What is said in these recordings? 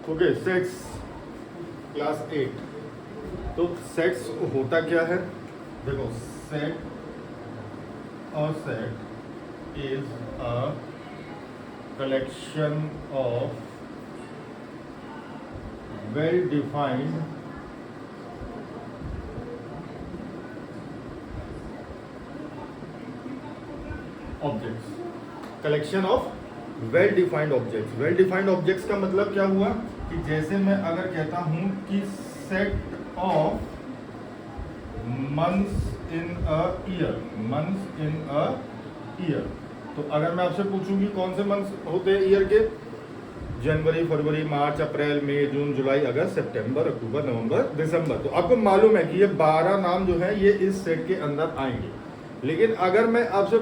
Okay, sets class 8। तो sets होता क्या है? देखो, सेट और set is a collection of well defined objects. Collection of well defined objects. Well defined objects का मतलब क्या हुआ कि जैसे मैं अगर कहता हूं कि set of months in a year, months in a year, तो अगर मैं आपसे पूछूं कि कौन से मंथ्स होते हैं ईयर के? जनवरी, फरवरी, मार्च, अप्रैल, मई, जून, जुलाई, अगस्त, सितंबर, अक्टूबर, नवंबर, दिसंबर। तो आपको मालूम है कि ये 12 नाम जो है ये इस सेट के अंदर आएंगे। लेकिन अगर मैं आपसे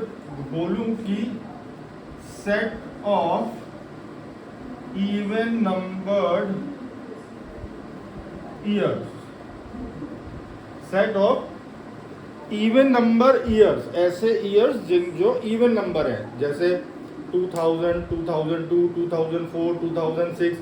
बोलूं कि set of even numbered years, set of even number years, ऐसे ईयर्स जिन जो इवन नंबर हैं, जैसे 2000, 2002, 2004, 2006।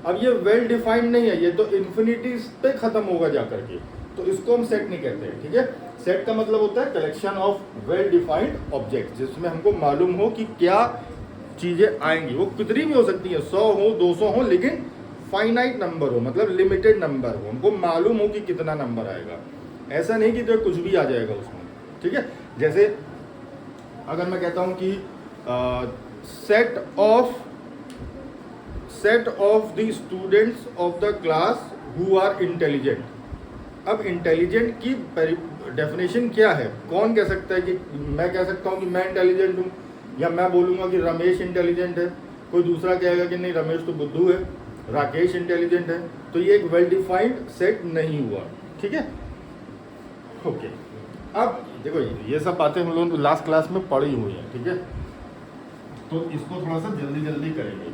अब ये वेल डिफाइंड नहीं है, ये तो इन्फिनिटी पे खत्म होगा जाकर के, तो इसको हम सेट नहीं कहते हैं। ठीक है, सेट का मतलब होता है collection of well defined object, जिसमें हमको मालूम हो कि क्या चीजें आएंगी। वो कितनी भी हो सकती है, 100 हो, 200 हो, लेकिन फाइनाइट नंबर हो, मतलब लिमिटेड नंबर हो, हमको मालूम हो कि कितना नंबर आएगा। ऐसा नहीं कि तो कुछ भी आ जाएगा उसमें। ठीक है, जैसे अगर मैं कहता हूं कि set of the students of the class who are intelligent. अब इंटेलिजेंट की डेफिनेशन क्या है? कौन कह सकता है कि मैं कह सकता हूं कि मैं इंटेलिजेंट हूं, या मैं बोलूंगा कि रमेश इंटेलिजेंट है, कोई दूसरा कहेगा कि नहीं रमेश तो बुद्धू है, राकेश इंटेलिजेंट है। तो ये एक वेल डिफाइंड सेट नहीं हुआ। ठीक है, ओके। अब देखो, ये सब बातें हम लोग लास्ट क्लास में पढ़ी हुई हैं। ठीक है, तो इसको थोड़ा सा जल्दी जल्दी करेंगे।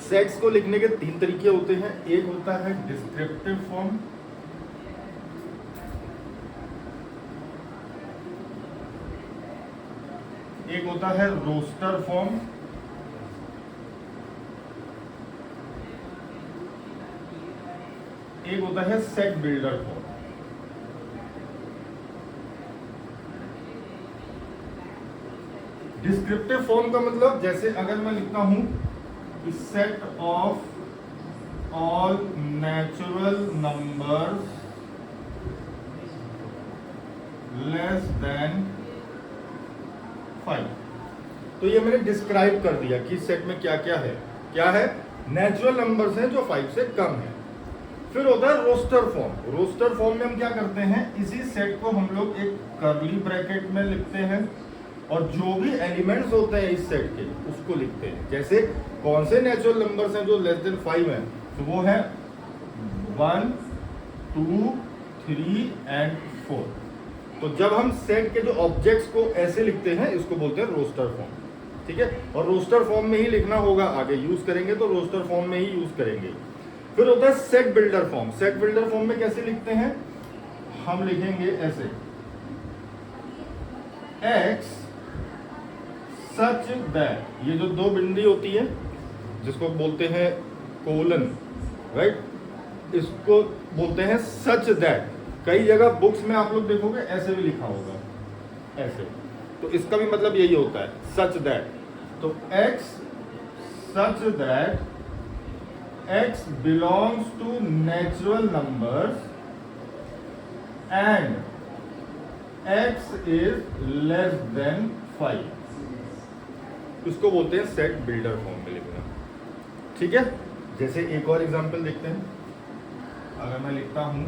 सेट्स को लिखने के 3 तरीके होते हैं। एक होता है डिस्क्रिप्टिव फॉर्म, एक होता है रोस्टर फॉर्म, एक होता है set builder form. Descriptive form का मतलब, जैसे अगर मैं लिखता हूं कि set of all natural numbers less than 5, तो ये मैंने डिस्क्राइब कर दिया कि सेट में क्या क्या है। क्या है? नेचुरल नंबर्स हैं जो 5 से कम है। फिर होता है रोस्टर फॉर्म। रोस्टर फॉर्म में हम क्या करते हैं, इसी सेट को हम लोग एक कर्ली ब्रैकेट में लिखते हैं और जो भी एलिमेंट्स होते हैं इस सेट के उसको लिखते हैं। जैसे कौन से नेचुरल नंबर्स हैं जो लेस देन 5 हैं, तो वो है 1, 2, 3 एंड 4। तो जब हम सेट के जो ऑब्जेक्ट्स को ऐसे लिखते हैं, इसको बोलते हैं रोस्टर फॉर्म। ठीक है, और रोस्टर फॉर्म में ही लिखना होगा, आगे यूज करेंगे तो रोस्टर फॉर्म में ही यूज करेंगे। फिर होता है set builder form. Set builder form में कैसे लिखते हैं? हम लिखेंगे ऐसे, x सच दैट, ये जो 2 बिंदी होती है जिसको बोलते हैं कोलन, राइट, इसको बोलते हैं सच दैट। कई जगह बुक्स में आप लोग देखोगे ऐसे भी लिखा होगा, ऐसे, तो इसका भी मतलब यही होता है, सच दैट। तो x such that x belongs to natural numbers and x is less than 5, इसको बोलते हैं सेट बिल्डर फॉर्म में लिखना। ठीक है, जैसे एक और एग्जांपल देखते हैं। अगर मैं लिखता हूं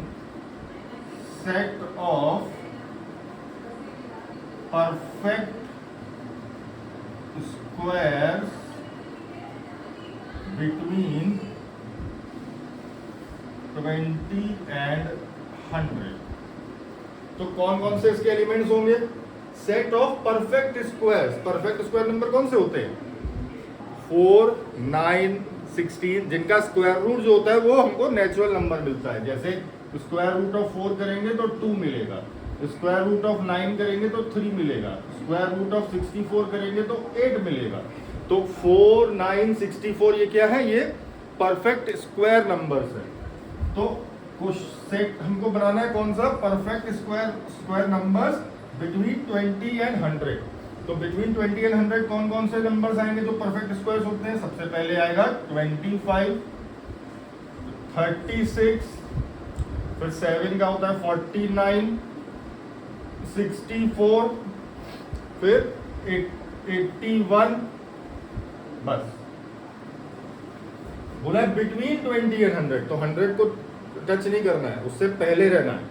set of perfect squares between 20 and 100, तो कौन कौन से इसके एलिमेंट्स होंगे? Set of perfect squares. Perfect square number कौन से होते हैं? 4, 9, 16, जिनका स्क्वायर रूट जो होता है वो हमको नेचुरल नंबर मिलता है। जैसे स्क्वायर रूट ऑफ 4 करेंगे तो 2 मिलेगा, स्क्वायर रूट ऑफ 9 करेंगे तो 3 मिलेगा, स्क्वायर रूट ऑफ 64 करेंगे तो 8 मिलेगा। तो 4, 9, 64 ये क्या है? ये परफेक्ट स्क्वायर नंबर्स है। तो कुछ सेट हमको बनाना है कौन सा, perfect square numbers between 20 and 100। तो बिटवीन 20 एंड 100 कौन कौन से नंबर्स आएंगे जो परफेक्ट स्क्वायर्स होते हैं? सबसे पहले आएगा 25, 36, फिर 7 का होता है 49, 64, फिर 81। बस बोला है बिटवीन 20 एंड 100, तो 100 को टच नहीं करना है, उससे पहले रहना है।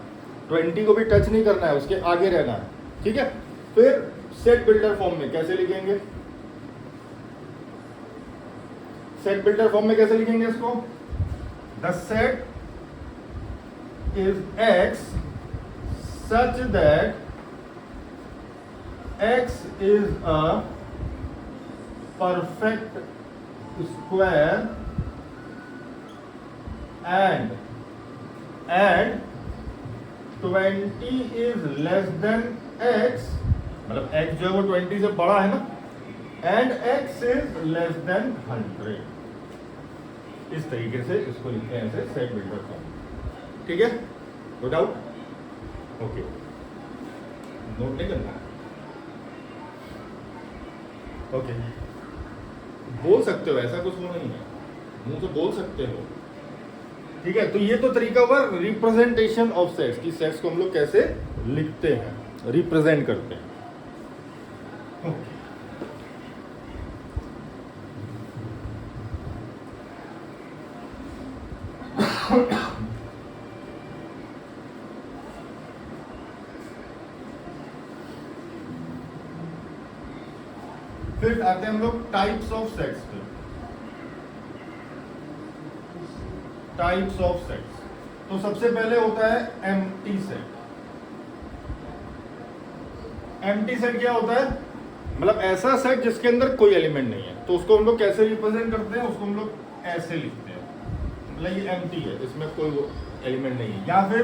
20 को भी टच नहीं करना है, उसके आगे रहना है, ठीक है। फिर सेट बिल्डर फॉर्म में कैसे लिखेंगे? सेट बिल्डर फॉर्म में कैसे लिखेंगे इसको? The set is x such that x is a perfect square and 20 is less than x, मतलब x जो है वो 20 से बड़ा है ना, and x is less than 100। इस तरीके से इसको लिखते हैं ऐसे सेट बिल्डर फॉर्म, ठीक है। No doubt? ओके, नोट नहीं करना, ओके बोल सकते हो, ऐसा कुछ वो नहीं है, मुंह से बोल सकते हो, ठीक है। तो ये तो तरीका हुआ रिप्रेजेंटेशन ऑफ सेट्स, की सेट्स को हम लोग कैसे लिखते हैं, रिप्रेजेंट करते हैं। ओके, फिर आते हैं हम लोग टाइप्स ऑफ सेट्स पे। टाइप्स ऑफ सेट्स, तो सबसे पहले होता है एम्प्टी सेट। एम्प्टी सेट क्या होता है? मतलब ऐसा सेट जिसके अंदर कोई एलिमेंट नहीं है, तो उसको हम लोग कैसे रिप्रेजेंट करते हैं? उसको हम लोग ऐसे लिखते हैं, मतलब ये एम्प्टी है, इसमें कोई एलिमेंट नहीं है, या फिर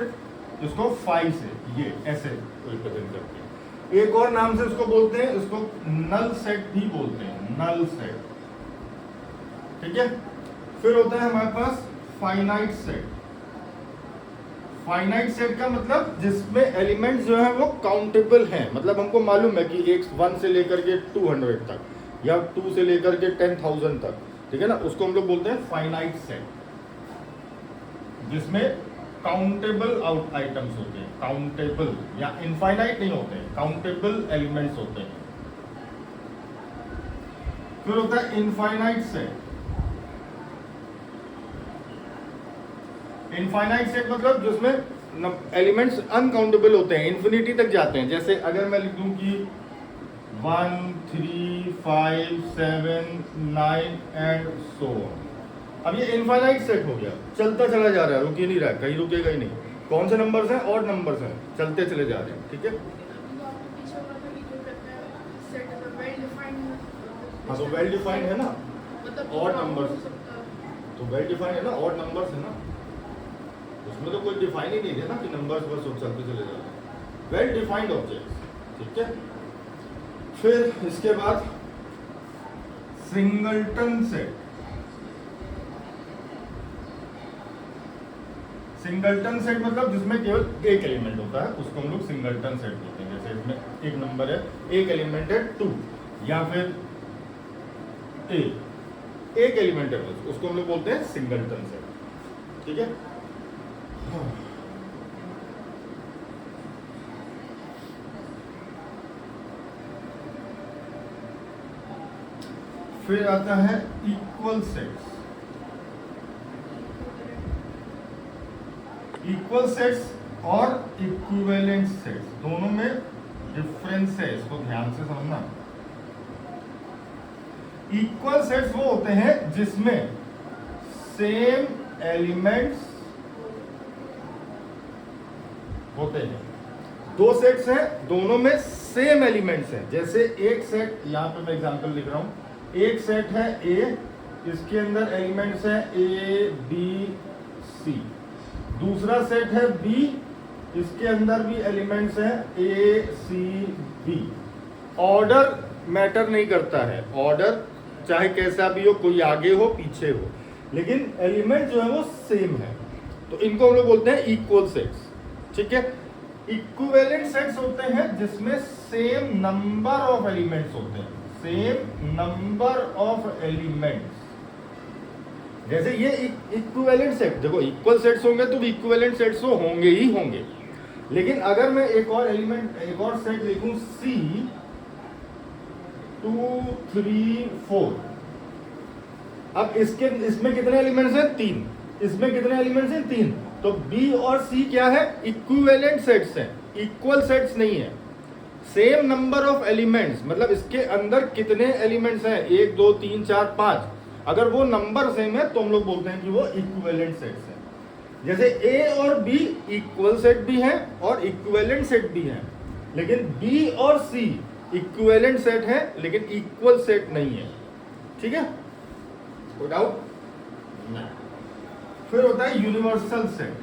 इसको फाइव से ये ऐसे रिप्रेजेंट करते हैं। एक और नाम से उसको बोलते हैं, उसको नल सेट भी बोलते हैं, नल सेट, ठीक है। फिर होता है हमारे पास फाइनाइट सेट। फाइनाइट सेट का मतलब जिसमें एलिमेंट्स जो है वो काउंटेबल हैं, मतलब हमको मालूम है कि एक 1 से लेकर के 200 तक या 2 से लेकर के 10,000 तक, ठीक है ना, उसको हम लोग बोलते हैं फाइनाइट सेट, जिसमें काउंटेबल आइटम्स होते हैं, काउंटेबल या इनफाइनाइट नहीं होते, काउंटेबल एलिमेंट्स होते हैं। फिर होता है इनफाइनाइट सेट। इनफाइनाइट सेट मतलब जिसमें एलिमेंट्स अनकाउंटेबल होते हैं, इन्फिनिटी तक जाते हैं। जैसे अगर मैं लिख दूं कि 1, 3, 5, 7, 9 एंड सो ऑन, अब ये इनफाइनाइट सेट हो गया, चलता चला जा रहा है, रुक ही नहीं रहा है, कहीं रुकेगा ही नहीं। कौन से नंबर्स हैं? ऑड नंबर्स हैं, चलते चले जा रहे हैं, ठीक है। हाँ, तो वेल डिफाइंड है ना, ऑड नंबर्स, तो वेल डिफाइंड है ना, ऑड नंबर्स है ना, उसमें तो कोई डिफाइन ही नहीं है ना कि नंबर्स बस चलते चले जा रहे हैं, वेल डिफाइंड ऑब्जेक्ट्स, ठीक है। फिर इसके बाद सिंगलटन सेट। सिंगलटन सेट मतलब जिसमें केवल एक एलिमेंट होता है, उसको हम लोग सिंगलटन सेट बोलते हैं। जैसे इसमें एक नंबर है, एक एलिमेंट है 2, या फिर एक एलिमेंट है बस, उसको हम लोग बोलते हैं सिंगलटन सेट, ठीक है। फिर आता है इक्वल सेट्स। इक्वल सेट्स और इक्विवेलेंट सेट्स दोनों में डिफरेंस है, इसको ध्यान से समझना। इक्वल सेट्स वो होते हैं जिसमें सेम एलिमेंट्स होते हैं। दो सेट्स हैं, दोनों में सेम एलिमेंट्स हैं। जैसे एक सेट, यहां पे मैं एग्जांपल लिख रहा हूं, एक सेट है ए, इसके अंदर एलिमेंट्स हैं ए बी सी। दूसरा सेट है बी, इसके अंदर भी एलिमेंट्स हैं ए सी बी। ऑर्डर मैटर नहीं करता है, ऑर्डर चाहे कैसा भी हो, कोई आगे हो पीछे हो, लेकिन एलिमेंट जो है वो सेम है, तो इनको हम लोग बोलते हैं इक्वल सेट्स। ठीक है, इक्विवेलेंट सेट्स होते हैं जिसमें सेम नंबर ऑफ एलिमेंट्स होते हैं, सेम नंबर ऑफ एलिमेंट्स। जैसे ये इक्विवेलेंट सेट, देखो इक्वल सेट्स होंगे तो इक्विवेलेंट सेट्स तो होंगे ही होंगे, लेकिन अगर मैं एक और एलिमेंट, एक और सेट लिखूं C 2 3 4, अब इसमें कितने एलिमेंट्स हैं? 3। इसमें कितने एलिमेंट्स हैं? 3। तो B और C क्या है? इक्विवेलेंट सेट्स हैं, इक्वल सेट्स नहीं है। सेम नंबर ऑफ एलिमेंट्स, मतलब इसके अंदर कितने एलिमेंट्स हैं? 1 2 3 4 5। अगर वो नंबर सेम है तो हम लोग बोलते हैं कि वो इक्विवेलेंट सेट्स हैं। जैसे A और B इक्वल सेट भी हैं और इक्विवेलेंट सेट भी हैं, लेकिन B और C इक्विवेलेंट सेट है लेकिन इक्वल सेट नहीं है। ठीक है, कोई डाउट? नहीं। फिर होता है यूनिवर्सल सेट।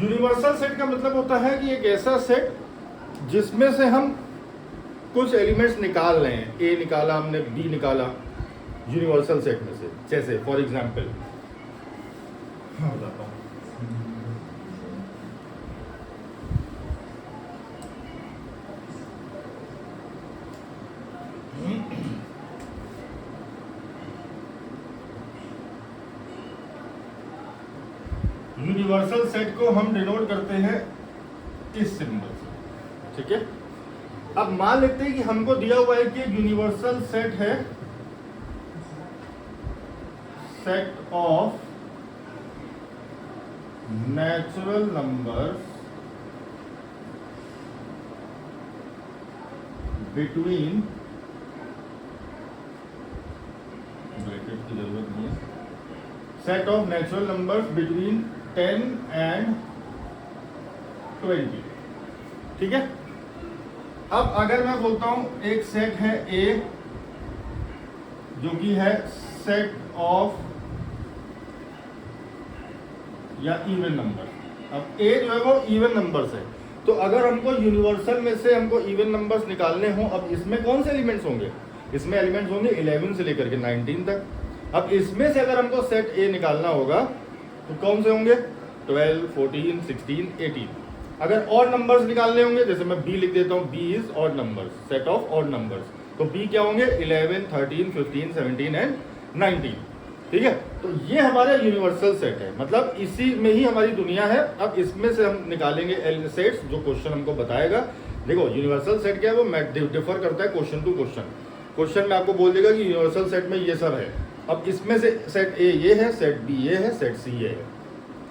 यूनिवर्सल सेट का मतलब होता है कि एक ऐसा सेट जिसमें से हम कुछ एलिमेंट्स निकाल रहे हैं, A निकाला हमने, B निकाला यूनिवर्सल सेट में से। जैसे फॉर एग्जाम्पल बताता हूं, यूनिवर्सल सेट को हम डिनोट करते हैं इस सिंबल से। ठीक है, अब मान लेते हैं कि हमको दिया हुआ है कि यूनिवर्सल सेट है set of natural numbers between, bracket की जरूरत नहीं है, set of natural numbers between 10 and 20। ठीक है, अब अगर मैं बोलता हूं एक सेट है A जो कि है सेट ऑफ या इवन नंबर। अब A जो है वो इवन नंबर्स है, तो अगर हमको यूनिवर्सल में से हमको इवन नंबर्स निकालने हो, अब इसमें कौन से एलिमेंट्स होंगे? इसमें एलिमेंट्स होंगे 11 से लेकर के 19 तक। अब इसमें से अगर हमको सेट A निकालना होगा तो कौन से होंगे? 12 14 16 18। अगर ऑड नंबर्स निकालने होंगे, जैसे मैं B लिख देता हूँ, B is odd numbers, set of odd numbers, तो B क्या होंगे? 11 13 15 17 एंड 19। ठीक है, तो ये हमारा यूनिवर्सल सेट है, मतलब इसी में ही हमारी दुनिया है। अब इसमें से हम निकालेंगे सेट्स जो क्वेश्चन हमको बताएगा। देखो यूनिवर्सल सेट क्या है, वो डिफर करता है क्वेश्चन टू क्वेश्चन। क्वेश्चन में आपको बोल देगा कि यूनिवर्सल सेट में ये सब है, अब इसमें से सेट A ये है, सेट B ये है, सेट C ये है।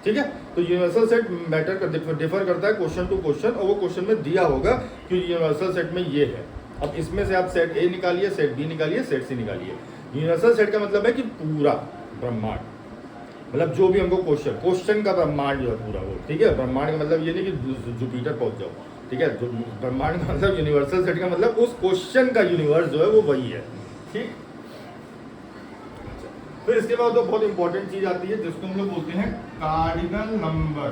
ठीक है, तो यूनिवर्सल सेट मैटर कर डिफर करता है क्वेश्चन टू क्वेश्चन, और वो क्वेश्चन में दिया होगा कि यूनिवर्सल सेट में ये है। अब इसमें से आप सेट A निकालिए, सेट B निकालिए, सेट C निकालिए। यूनिवर्सल सेट का मतलब है कि पूरा ब्रह्मांड, मतलब जो भी हमको क्वेश्चन का ब्रह्मांड जो है पूरा वो। ठीक है, ब्रह्मांड का मतलब ये नहीं कि जुपिटर पहुंच जाओ। ठीक है, ब्रह्मांड का मतलब, यूनिवर्सल सेट का मतलब उस क्वेश्चन का यूनिवर्स जो है वो वही है। ठीक, फिर इसके बाद तो बहुत इंपॉर्टेंट चीज आती है जिसको हम लोग बोलते हैं कार्डिनल नंबर।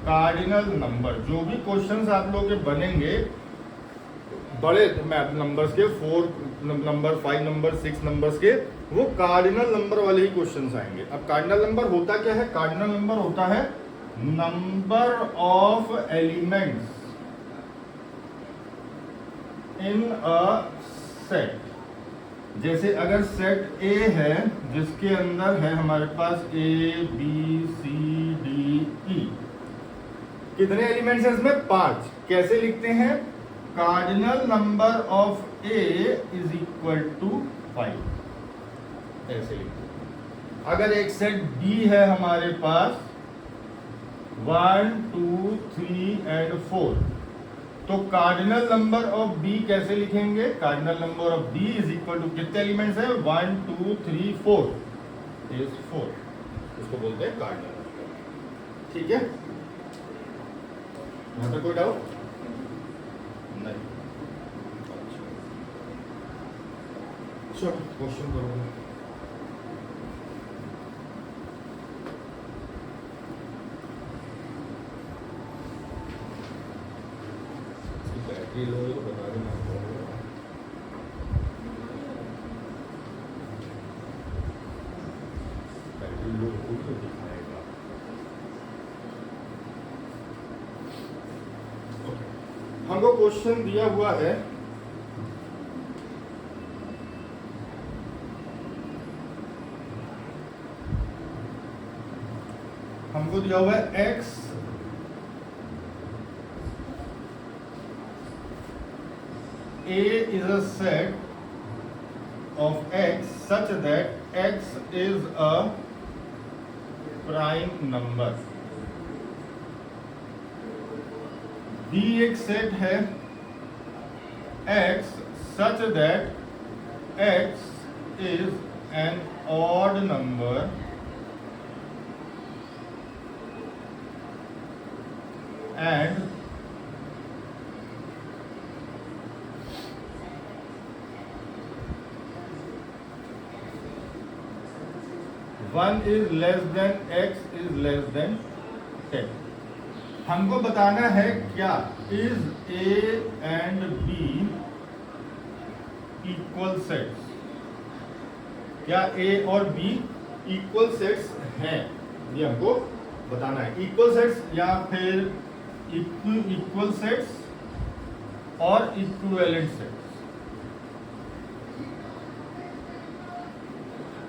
कार्डिनल नंबर, जो भी क्वेश्चंस आप लोग के बनेंगे बड़े मैथ नंबर्स के, 4 नंबर 5 नंबर 6 नंबर्स के, वो कार्डिनल नंबर वाले ही क्वेश्चंस आएंगे। अब कार्डिनल नंबर होता क्या है? कार्डिनल नंबर होता है number of elements in a set. जैसे अगर सेट A है जिसके अंदर है हमारे पास A B C D E, कितने एलिमेंट्स हैं इसमें? 5। कैसे लिखते हैं? Cardinal number of A is equal to 5, ऐसे लिखते हैं। अगर एक सेट B है हमारे पास 1 2 3 एंड 4, तो कार्डिनल नंबर ऑफ B कैसे लिखेंगे? Cardinal number of B is equal to, कितने एलिमेंट्स है? 1 2 3 4 इज 4, इसको बोलते हैं कार्डिनल नंबर। ठीक है, यहां पर कोई डाउट नहीं? चलो क्वेश्चन करो। बैटरी बैटरी लो है तो बता देना। बैटरी लो हो तो दिखाएगा। हमको क्वेश्चन दिया हुआ है x A is a set of x such that x is a prime number। B एक सेट है x such that x is an odd number and one is less than x is less than 10। हमको बताना है क्या is A and B equal sets, क्या A और B equal sets हैं, ये हमको बताना है। इक्वल सेट्स या फिर इक्वल सेट्स और इक्विवेलेंट सेट्स।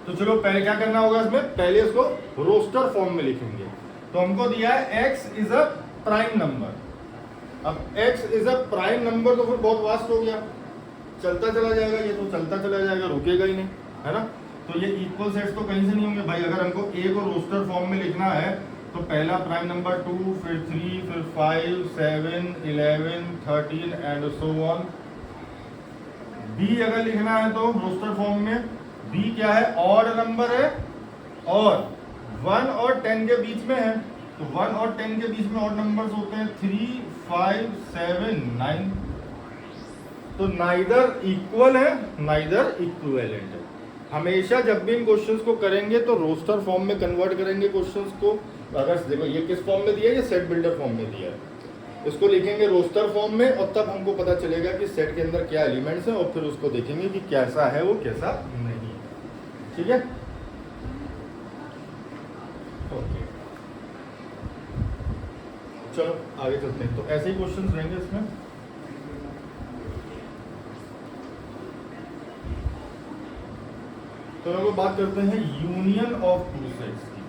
तो चलो पहले क्या करना होगा इसमें, पहले इसको रोस्टर फॉर्म में लिखेंगे। तो हमको दिया है x is a prime number. अब x is a prime number तो फिर बहुत वास्ट हो गया, चलता चला जाएगा, ये तो चलता चला जाएगा, रुकेगा ही नहीं, है ना। तो ये इक्वल सेट्स तो कहीं से नहीं होंगे भाई। अगर हमको a को रोस्टर फॉर्म में लिखना है तो पहला प्राइम नंबर 2, फिर 3, फिर 5, 7, 11, 13 एंड सो ऑन। b अगर लिखना है तो रोस्टर फॉर्म में b क्या है, ऑड नंबर है और 1 और 10 के बीच में है। तो 1 और 10 के बीच में ऑड नंबर्स होते हैं 3, 5, 7, 9। तो नाइदर इक्वल है नाइदर इक्विवेलेंट है। हमेशा जब भी इन क्वेश्चंस को करेंगे तो रोस्टर फॉर्म में कन्वर्ट करेंगे क्वेश्चंस को। अगर देखो ये किस फॉर्म में दिया है, ये सेट बिल्डर फॉर्म में दिया है, इसको लिखेंगे रोस्टर फॉर्म में और तब हमको पता चलेगा कि सेट के अंदर क्या एलिमेंट्स हैं और फिर उसको देखेंगे कि कैसा है वो कैसा नहीं है। ठीक है, ओके चलो आगे चलते हैं। तो ऐसे ही क्वेश्चंस रहेंगे इसमें। तो हम लोग बात करते हैं यूनियन ऑफ टू सेट्स की।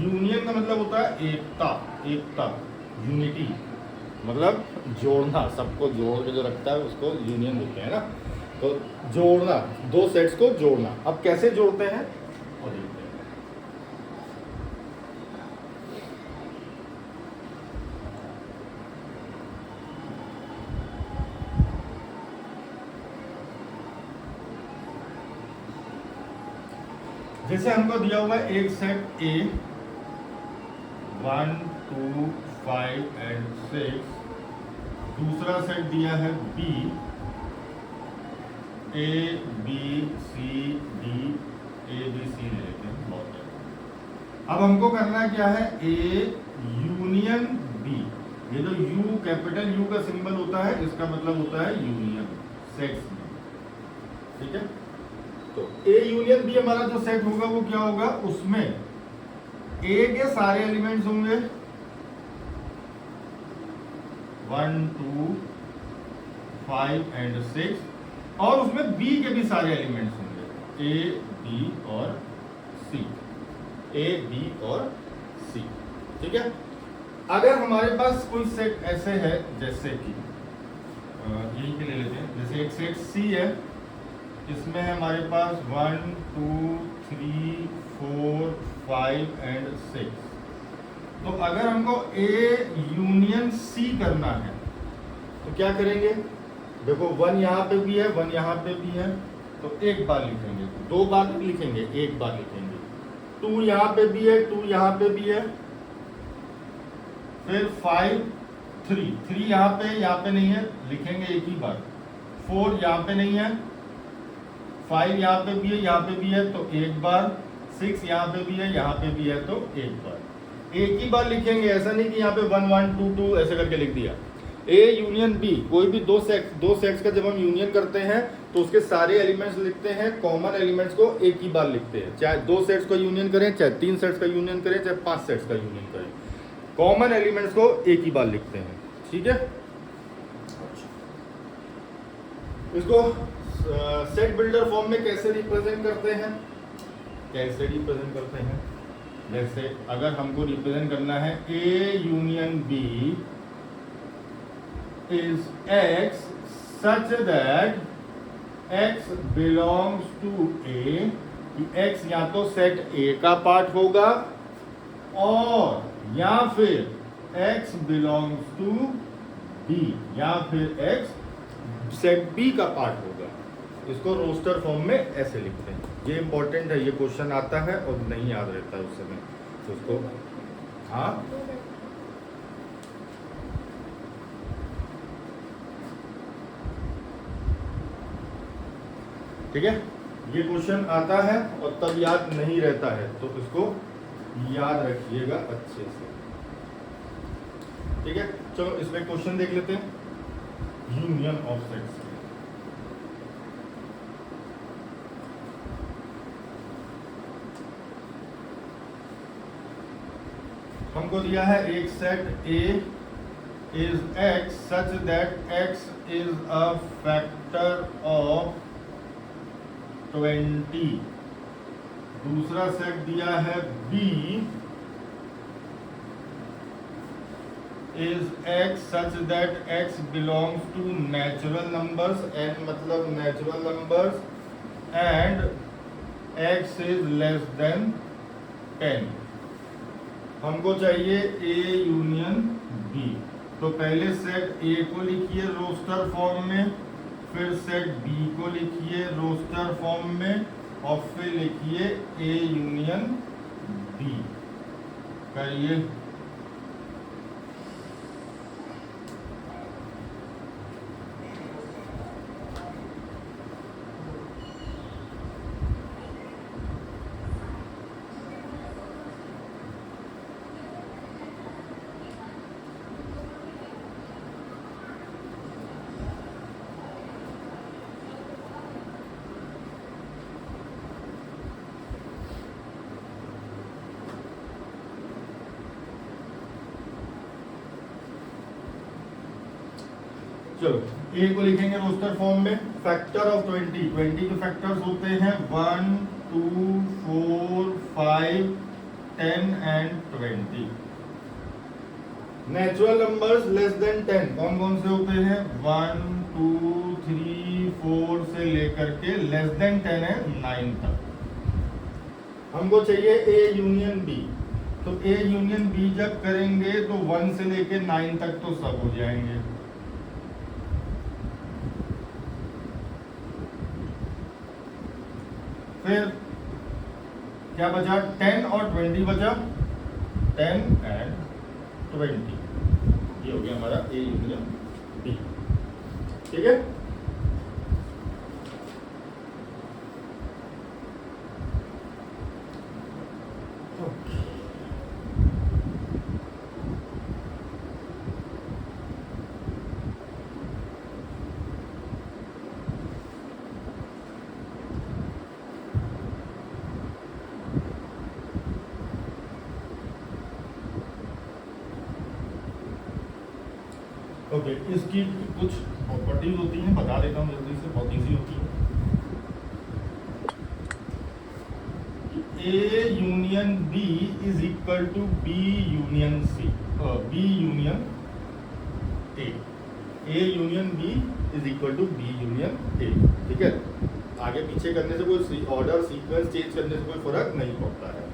यूनियन का मतलब होता है एकता, एकता, यूनिटी, मतलब जोड़ना, सबको जोड़ के जो रखता है उसको यूनियन बोलते हैं ना। तो जोड़ना, दो सेट्स को जोड़ना। अब कैसे जोड़ते हैं और देखते हैं। जैसे हमको दिया हुआ है एक सेट A 1, 2, 5 एंड 6, दूसरा सेट दिया है B A B C D, A B C ले लेते हैं, बहुत है। अब हमको करना क्या है, A यूनियन B। ये जो U, कैपिटल U का सिंबल होता है, इसका मतलब होता है यूनियन सेट्स में। ठीक है, तो A यूनियन B हमारा जो सेट होगा वो क्या होगा, उसमें A के सारे एलिमेंट्स होंगे 1, 2, 5 एंड 6 और उसमें B के भी सारे एलिमेंट्स होंगे A, B और C, A, B और C। ठीक है, अगर हमारे पास कोई सेट ऐसे है जैसे कि यही के ले लेते हैं, जैसे एक सेट C है, इसमें है हमारे पास 1, 2, 3, 4, 5 एंड 6। तो अगर हमको A यूनियन C करना है तो क्या करेंगे, देखो 1 यहाँ पे भी है, 1 यहाँ पे भी है, तो एक बार लिखेंगे, 2 बार नहीं लिखेंगे, एक बार लिखेंगे। 2 यहाँ पे भी है, 2 यहाँ पे भी है, फिर 5, 3 यहाँ पे नहीं है, लिखेंगे एक ही बार। 4 यहाँ पे नहीं है, 5 यहाँ पे भी है, यहाँ पे भी है, तो एक बार। 6 यहाँ पे भी है, यहाँ पे भी है, तो एक बार। एक ही बार लिखेंगे, ऐसा नहीं कि यहाँ पे 1 1 2 2 ऐसे करके लिख दिया। ए यूनियन बी, कोई भी दो सेट्स का जब हम यूनियन करते हैं तो उसके सारे एलिमेंट्स लिखते हैं, कॉमन एलिमेंट्स को एक ही बार लिखते हैं। चाहे 2 सेट्स का यूनियन करें, चाहे 3 सेट्स का यूनियन करें, चाहे 5 सेट्स का यूनियन करें, कॉमन एलिमेंट्स को एक ही बार लिखते हैं। ठीक है, इसको सेट बिल्डर फॉर्म में कैसे रिप्रेजेंट करते हैं, जैसे अगर हमको रिप्रेजेंट करना है A union B is X such that X belongs to A, कि X या तो सेट A का पार्ट होगा और या फिर X belongs to B, या फिर X सेट B का पार्ट होगा। इसको रोस्टर फॉर्म में ऐसे लिखते हैं। ये इंपॉर्टेंट है, ये क्वेश्चन आता है और नहीं याद रहता है उस समय, तो उसको हाँ ठीक है, ये क्वेश्चन आता है और तब याद नहीं रहता है, तो इसको याद रखिएगा अच्छे से। ठीक है, चलो इसमें क्वेश्चन देख लेते हैं यूनियन ऑफ सेट्स। हमको दिया है एक set A is X such that X is a factor of 20। दूसरा सेट दिया है B is X such that X belongs to natural numbers, n मतलब natural numbers, and X is less than 10। हमको चाहिए A यूनियन B, तो पहले set A को लिखिए रोस्टर फॉर्म में, फिर सेट B को लिखिए रोस्टर फॉर्म में, और फिर लिखिए A यूनियन B। करिए, चलो A को लिखेंगे रोस्टर फॉर्म में, फैक्टर ऑफ 20 के फैक्टर्स होते हैं 1 2 4 5 10 and 20। Natural numbers less than 10 कौन कौन से होते हैं, 1 2 3 4 से लेकर के लेस देन 10 है 9 तक। हमको चाहिए A यूनियन B, तो A यूनियन B जब करेंगे तो 1 से लेकर 9 तक तो सब हो जाएंगे। फिर क्या बचा, 10 और 20 बचा, 10 एंड 20, ये हो गया हमारा A यूनियन B। ठीक है, ओके इसकी कुछ प्रॉपर्टीज होती हैं, बता देता हूँ जल्दी से, बहुत इजी होती है। A union B is equal to B union C, B union A। A union B is equal to B union A। ठीक है, आगे पीछे करने से कोई ऑर्डर सीक्वेंस चेंज करने से कोई फर्क नहीं पड़ता है।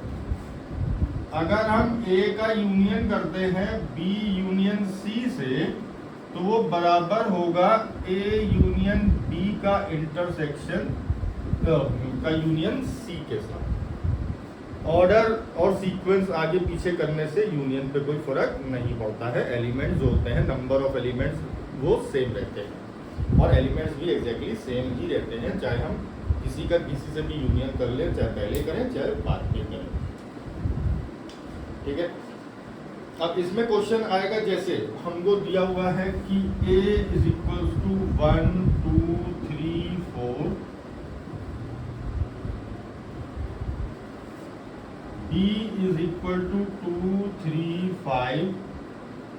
अगर हम A का यूनियन करते हैं B यूनियन C से, तो वो बराबर होगा A यूनियन B का इंटरसेक्शन का यूनियन C के साथ। ऑर्डर और सीक्वेंस आगे पीछे करने से यूनियन पे कोई फर्क नहीं पड़ता है। एलिमेंट्स जो होते हैं, नंबर ऑफ एलिमेंट्स वो सेम रहते हैं, और एलिमेंट्स भी एग्जैक्टली सेम ही रहते हैं, चाहे हम किसी से भी यूनियन कर लें, चाहे पहले करें चाहे बाद में करें। ठीक है, अब इसमें क्वेश्चन आएगा जैसे हमको दिया हुआ है कि a is equals to 1 2 3 4, b is equal to 2 3 5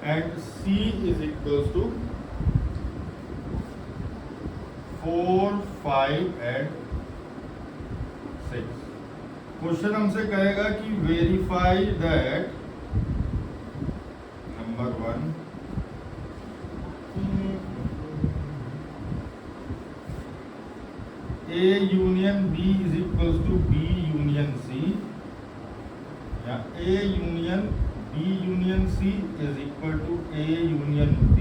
and c is equals to 4 5 and 6। Question हमसे कहेगा कि verify that number 1 A union B is equals to B union C, या A union B union C is equal to A union B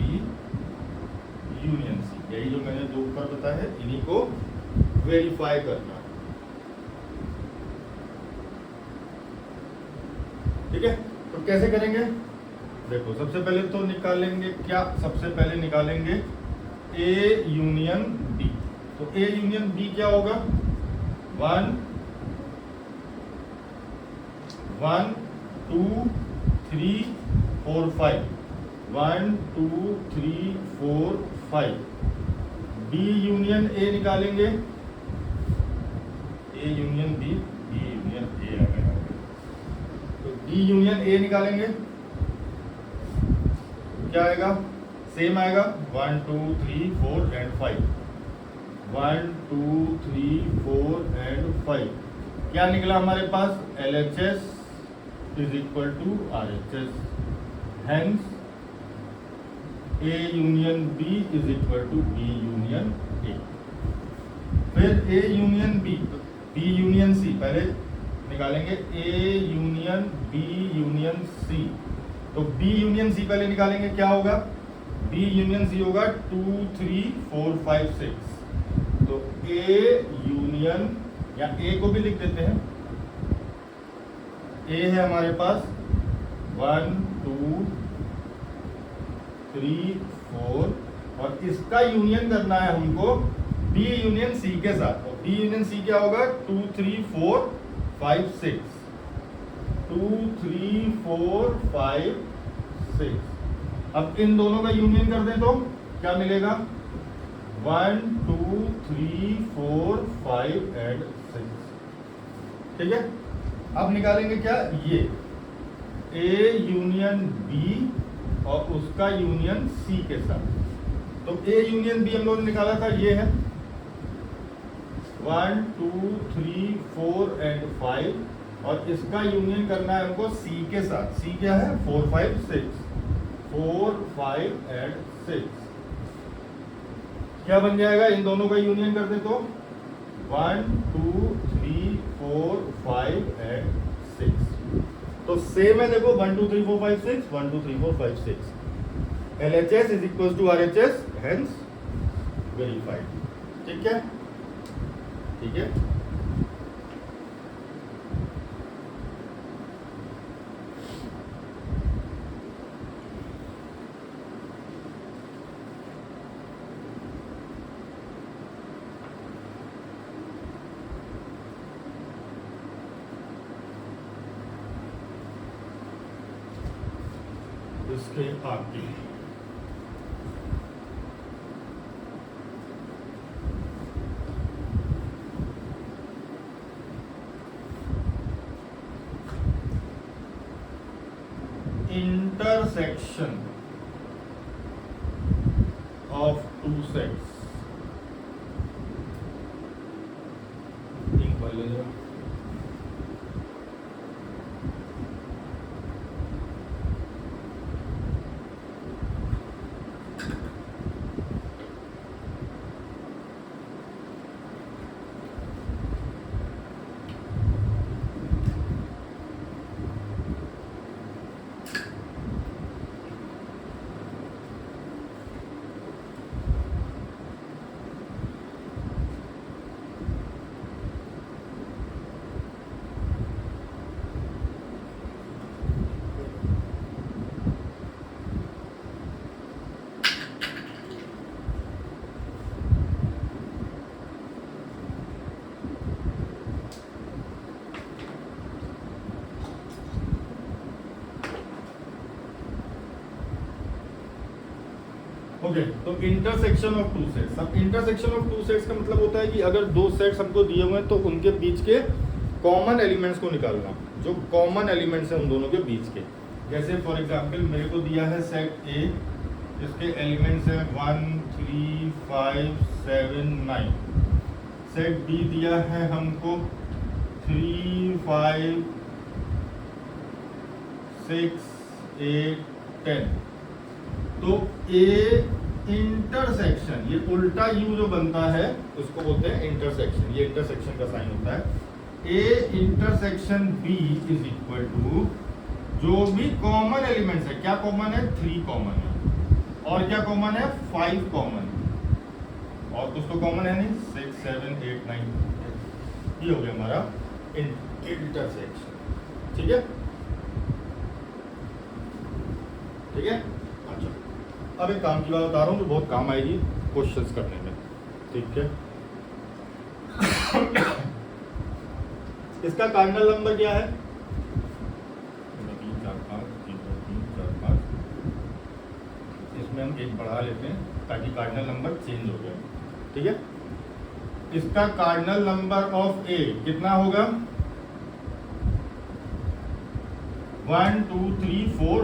union C। यही जो मैंने दो ऊपर बताया है, इन्हीं को वेरीफाई करना। ठीक है, तो कैसे करेंगे? देखो सबसे पहले तो निकालेंगे क्या, सबसे पहले निकालेंगे A यूनियन B। तो A यूनियन B क्या होगा? 1 1 2 3 4 5, 1 2 3 4 5। B यूनियन A निकालेंगे, A union B, B union A आ गया। तो B यूनियन A निकालेंगे, क्या आएगा? सेम आएगा 1 2 3 4 एंड 5, 1 2 3 4 एंड 5। क्या निकला हमारे पास? LHS is equal to RHS, hence A union B is equal to B union A। फिर A union B union C पहले निकालेंगे, A union B union C। तो B यूनियन C पहले निकालेंगे, क्या होगा? B यूनियन C होगा 2 3 4 5 6। तो A यूनियन, या A को भी लिख देते हैं, A है हमारे पास 1 2 3 4, और इसका यूनियन करना है हमको B यूनियन C के साथ। तो B यूनियन C क्या होगा? 2 3 4 5 6, 2 3 4 5 6। अब इन दोनों का यूनियन कर दें तो क्या मिलेगा? 1 2 3 4 5 एंड 6। ठीक है, अब निकालेंगे क्या? ये A यूनियन B और उसका यूनियन C के साथ। तो A यूनियन B हम लोगों ने निकाला था, ये है 1 2 3 4 एंड 5, और इसका यूनियन करना है हमको C के साथ। C क्या है? 4 5 6, 4 5 एंड 6। क्या बन जाएगा? इन दोनों का यूनियन कर दे तो 1 2 3 4 5 एंड 6। तो सेम है, देखो 1 2 3 4 5 6, 1 2 3 4 5 6। LHS is equal to RHS, hence verified. ठीक है, ठीक है। इसके आगे intersection of two sets। Okay, तो इंटरसेक्शन ऑफ टू सेट्स। अब इंटरसेक्शन ऑफ टू सेट्स का मतलब होता है कि अगर दो सेट्स हमको दिए हुए हैं तो उनके बीच के कॉमन एलिमेंट्स को निकालना, जो कॉमन एलिमेंट्स हैं उन दोनों के बीच के। जैसे फॉर एग्जांपल मेरे को दिया है सेट ए, इसके एलिमेंट्स हैं 1 3 5 7 9। सेट बी दिया है हमको 3 5 6 8 10। तो ए इंटरसेक्शन, ये उल्टा यू जो बनता है उसको बोलते हैं इंटरसेक्शन, ये इंटरसेक्शन का साइन होता है। A intersection B is equal to जो भी कॉमन एलिमेंट्स है, क्या कॉमन है, 3 कॉमन है, और क्या कॉमन है, 5 कॉमन है, और कुछ तो कॉमन है नहीं, 6 7 8 9। ये हो गया हमारा इंटरसेक्शन। ठीक है, ठीक है। अच्छा, अब एक काम की बात बता रहा हूँ जो बहुत काम आएगी क्वेश्चंस करने में। ठीक है, इसका कार्डिनल नंबर क्या है, 3 4 5 3 4 5। इसमें हम एक बढ़ा लेते हैं ताकि कार्डिनल नंबर चेंज हो जाए। ठीक है, इसका कार्डिनल नंबर ऑफ ए कितना होगा, 1 2 3 4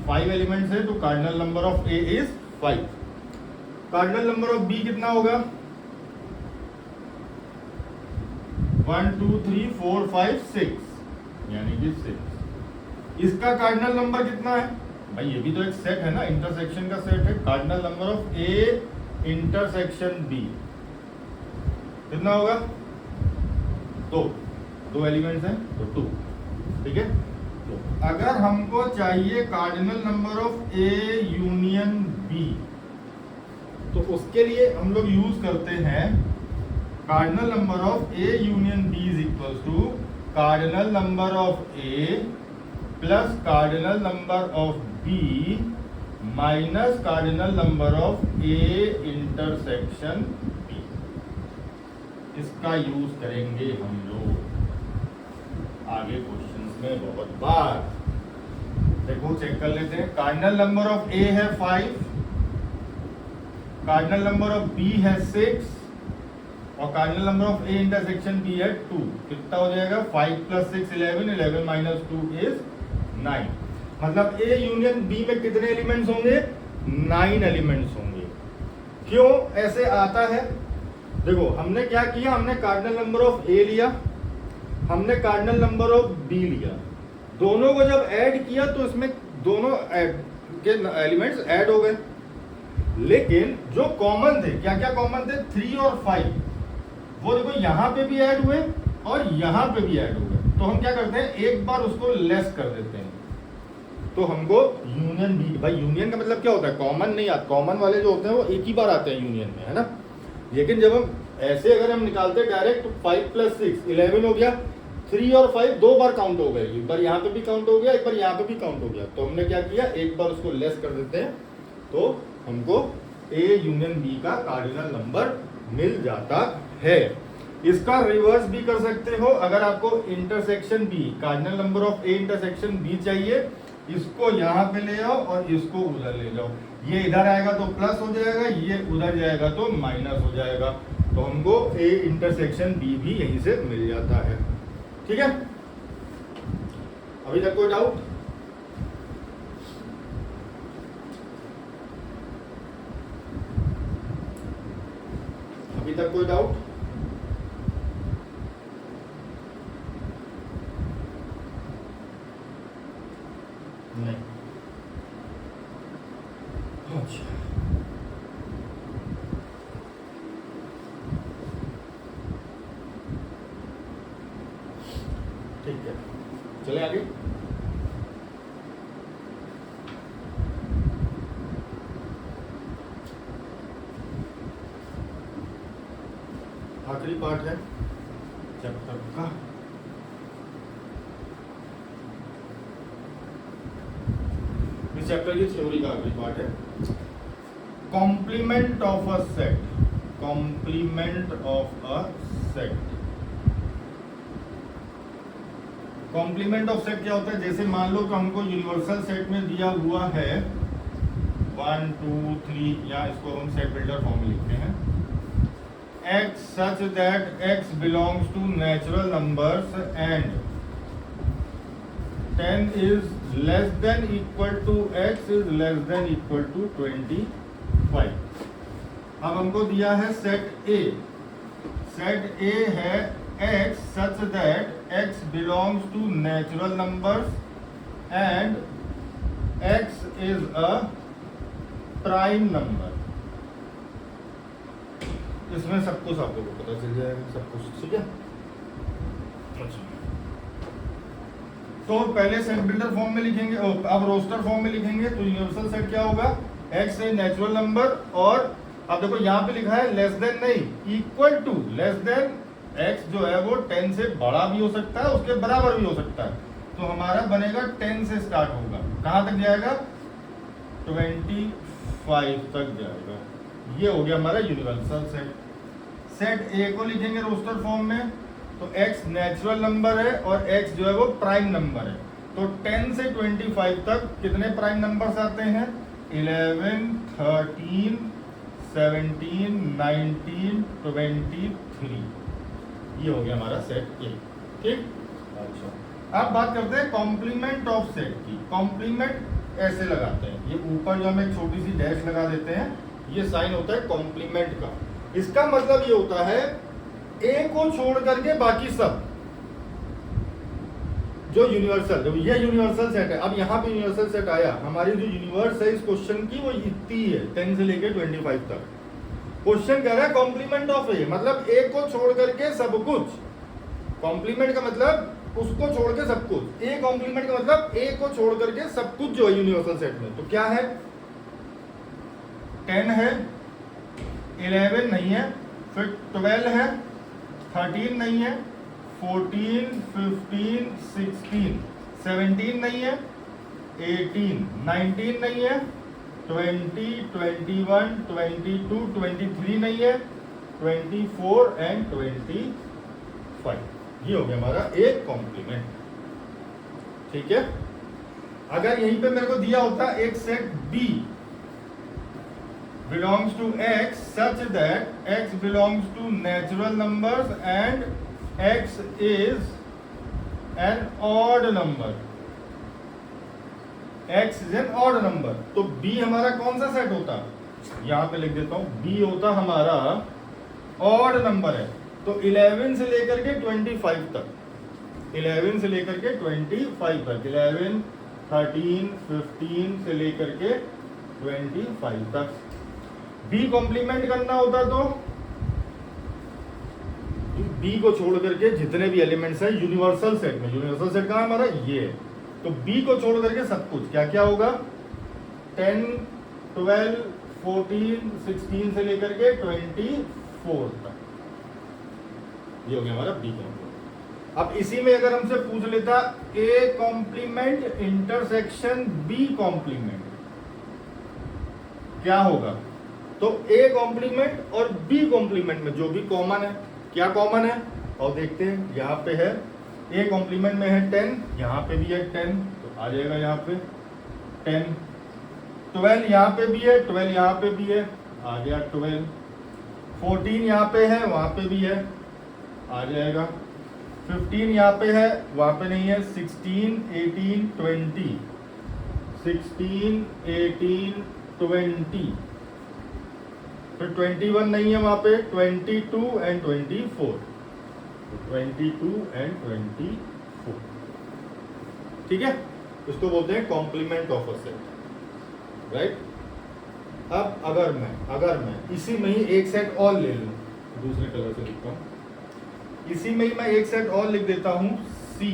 5 एलिमेंट्स है, तो cardinal number of A is 5। Cardinal number of B कितना होगा, 1 2 3 4 5 6, यानी कि 6। इसका कार्डिनल नंबर कितना है भाई, ये भी तो एक सेट है ना, इंटरसेक्शन का सेट है। Cardinal number of A intersection B कितना होगा, 2 एलिमेंट्स हैं तो 2। ठीक है, तो अगर हमको चाहिए cardinal number of A union B, तो उसके लिए हम लोग यूज करते हैं cardinal number of A union B is equal to cardinal number of A plus cardinal number of B minus cardinal number of A intersection B. इसका use करेंगे हम लोग आगे क्वेश्चंस में बहुत बार। देखो चेक कर लेते हैं, कार्डिनल नंबर ऑफ ए है 5, कार्डिनल नंबर ऑफ बी है 6, और cardinal number of A intersection B है 2। कितना हो जाएगा, 5 + 6 11, 11 - 2 इज 9। मतलब ए यूनियन बी में कितने एलिमेंट्स होंगे, 9 एलिमेंट्स होंगे। क्यों ऐसे आता है, देखो हमने क्या किया, हमने कार्डिनल नंबर ऑफ ए लिया, हमने कार्डिनल नंबर ऑफ बी लिया, दोनों को जब ऐड किया तो इसमें दोनों के एलिमेंट्स ऐड हो गए। लेकिन जो कॉमन थे, क्या क्या कॉमन थे, 3 और 5, वो देखो यहाँ पे भी ऐड हुए और यहाँ पे भी ऐड हो गए। तो हम क्या करते हैं, एक बार उसको लेस कर देते हैं, तो हमको यूनियन बी, भाई यूनियन का मतलब क्या होता है, कॉमन नहीं आता, कॉमन वाले जो होते हैं वो एक ही बार आते हैं यूनियन में, है ना। लेकिन जब हम ऐसे अगर हम निकालते डायरेक्ट, तो 5 + 6 11 हो गया, 3 और 5 2 बार काउंट हो गए, एक बार यहाँ पे भी काउंट हो गया, एक बार यहाँ पे भी काउंट हो गया। तो हमने क्या किया, एक बार उसको लेस कर देते हैं, तो हमको ए यूनियन बी का कार्डिनल नंबर मिल जाता है। इसका रिवर्स भी कर सकते हो, अगर आपको intersection B, cardinal number of A intersection B चाहिए, इसको यहाँ पे ले आओ और इसको उधर ले जाओ, ये इधर आएगा तो प्लस हो जाएगा, ये उधर जाएगा तो माइनस हो जाएगा। तो हमको ए इंटरसेक्शन बी भी यहीं से मिल जाता है। ठीक है, अभी तक कोई डाउट? अभी तक कोई डाउट? नहीं। अच्छा, ठीक है, चले आगे। आखिरी पार्ट है चैप्टर का, इस चैप्टर की थ्योरी का आखिरी पार्ट है, complement of a set. Complement of a set, complement of set क्या होता है, जैसे मान लो कि हमको यूनिवर्सल सेट में दिया हुआ है 1 2 3, या इसको हम सेट बिल्डर फॉर्म में लिखते हैं, x such that x belongs to natural numbers and 10 is less than equal to x is less than equal to 25। अब हमको दिया है सेट A। सेट A है x such that x belongs to natural numbers and x is a prime number। इसमें सब कुछ आप लोगों को पता चल जाएगा, सब कुछ ठीक है। अच्छा, तो पहले सेट बिल्डर फॉर्म में लिखेंगे, अब रोस्टर फॉर्म में लिखेंगे। तो यूनिवर्सल सेट क्या होगा, x है नेचुरल नंबर, और अब देखो यहाँ पे लिखा है लेस देन नहीं, equal to. Less than x जो है वो 10 से बड़ा भी हो सकता है, उसके बराबर भी हो सकता है। तो हमारा बनेगा 10 से स्टार्ट होगा, कहाँ तक जाएगा, 25 तक जाएगा। ये हो गया हमारा यूनिवर्सल सेट। सेट ए को लिखेंगे रोस्टर फॉर्म में, तो x नेचुरल नंबर है और x जो है वो प्राइम नंबर है। तो 10 से 25 तक कितने प्राइम नंबर्स आते हैं, 11 13 17 19 23। ये हो गया हमारा सेट ए, ठीक। अच्छा, अब बात करते हैं कॉम्प्लीमेंट ऑफ सेट की। कॉम्प्लीमेंट ऐसे लगाते हैं, ये ऊपर जो हम एक छोटी सी डैश लगा देते हैं, ये साइन होता है कॉम्प्लीमेंट का। इसका मतलब ये होता है ए को छोड़ करके बाकी सब जो यूनिवर्सल, जब ये यूनिवर्सल सेट है, अब यहाँ पे यूनिवर्सल सेट आया, हमारी जो यूनिवर्स है इस क्वेश्चन की वो इतनी है 10 से लेके 25 तक। क्वेश्चन कह रहा है कॉम्प्लीमेंट ऑफ ए, मतलब ए को छोड़ करके सब कुछ। कॉम्प्लीमेंट का मतलब उसको छोड़ के सब कुछ, ए कॉम्प्लीमेंट का मतलब ए को छोड़ करके सब कुछ जो है यूनिवर्सल सेट में। तो क्या है, 10 है, 11 नहीं है, फिर 12 है, 13 नहीं है, 14 15 16 17 नहीं है, 18 19 नहीं है, 20 21 22 23 नहीं है, 24 एंड 25। ये हो गया हमारा एक कॉम्प्लीमेंट, ठीक है। अगर यहीं पे मेरे को दिया होता एक set B belongs to x such that x belongs to natural numbers and x is an odd number, x is an odd number, तो B हमारा कौन सा सेट होता, यहां पे लिख देता हूं, B होता हमारा odd नंबर है। तो 11 से लेकर के 25 तक, 11 से लेकर के 25 तक, 11 13 15 से लेकर के 25 तक। बी कॉम्प्लीमेंट करना होता तो बी को छोड़ करके जितने भी एलिमेंट्स हैं यूनिवर्सल सेट में, यूनिवर्सल सेट कहाँ हमारा ये है, तो बी को छोड़ करके सब कुछ क्या क्या होगा, 10 12 14 16 से लेकर के 24 तक। ये हो गया हमारा बी कॉम्प्लीमेंट। अब इसी में अगर हमसे पूछ लेता A complement intersection B complement, क्या होगा, तो ए कॉम्प्लीमेंट और बी कॉम्प्लीमेंट में जो भी कॉमन है, क्या कॉमन है, और देखते हैं यहाँ पे है ए कॉम्प्लीमेंट में है 10, यहाँ पे भी है 10, तो आ जाएगा यहाँ पे 10, 12 यहाँ पे भी है, 12 यहाँ पे भी है, आ गया 12, 14 यहाँ पे है, वहाँ पे भी है, आ जाएगा 15 यहाँ पे है, वहाँ पे नहीं है, 16 18 20, 16 18 20, फिर 21 नहीं है वहाँ पे, 22 एंड 24, 22 एंड 24, ठीक है। इसको बोलते हैं complement of a set, right. अब अगर मैं इसी में ही एक सेट और ले लूं, दूसरे कलर से लिखता हूं, इसी में ही मैं एक सेट और लिख देता हूं, C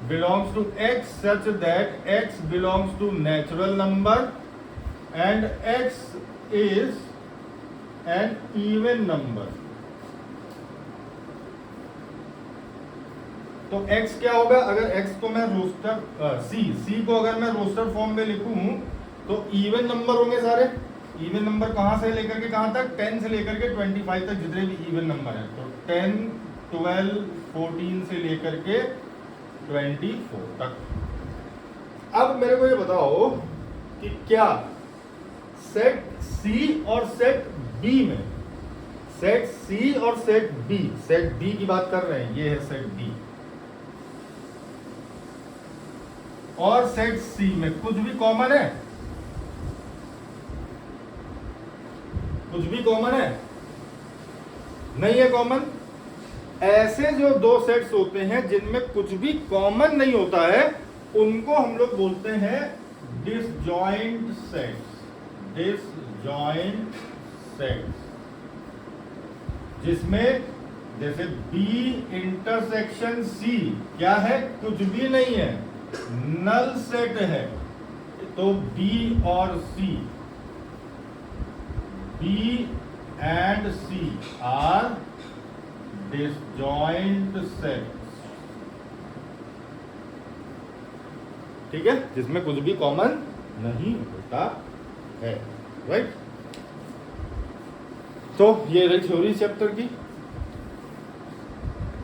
belongs to x such that x belongs to natural number and x is an even number। तो x क्या होगा, अगर x को मैं रोस्टर C को अगर मैं रोस्टर फॉर्म में लिखूं तो इवन नंबर होंगे सारे। इवन नंबर कहां से लेकर के कहां तक, 10 से लेकर के 25 तक जितने भी इवन नंबर हैं, तो 10 12 14 से लेकर के 24 तक। अब मेरे को ये बताओ कि क्या सेट सी और सेट बी में, सेट सी और सेट बी की बात कर रहे हैं, ये है सेट बी, और सेट सी में कुछ भी कॉमन है, कुछ भी कॉमन है नहीं है कॉमन। ऐसे जो दो सेट्स होते हैं जिनमें कुछ भी कॉमन नहीं होता है उनको हम लोग बोलते हैं डिसजॉइंट सेट्स, डिसजॉइंट सेट्स, जिसमें जैसे B इंटरसेक्शन C क्या है, कुछ भी नहीं है, नल सेट है, तो B और C, B and C are disjoint sets, ठीक है, जिसमें कुछ भी कॉमन नहीं होता है, राइट। तो ये रही थ्योरी चैप्टर की।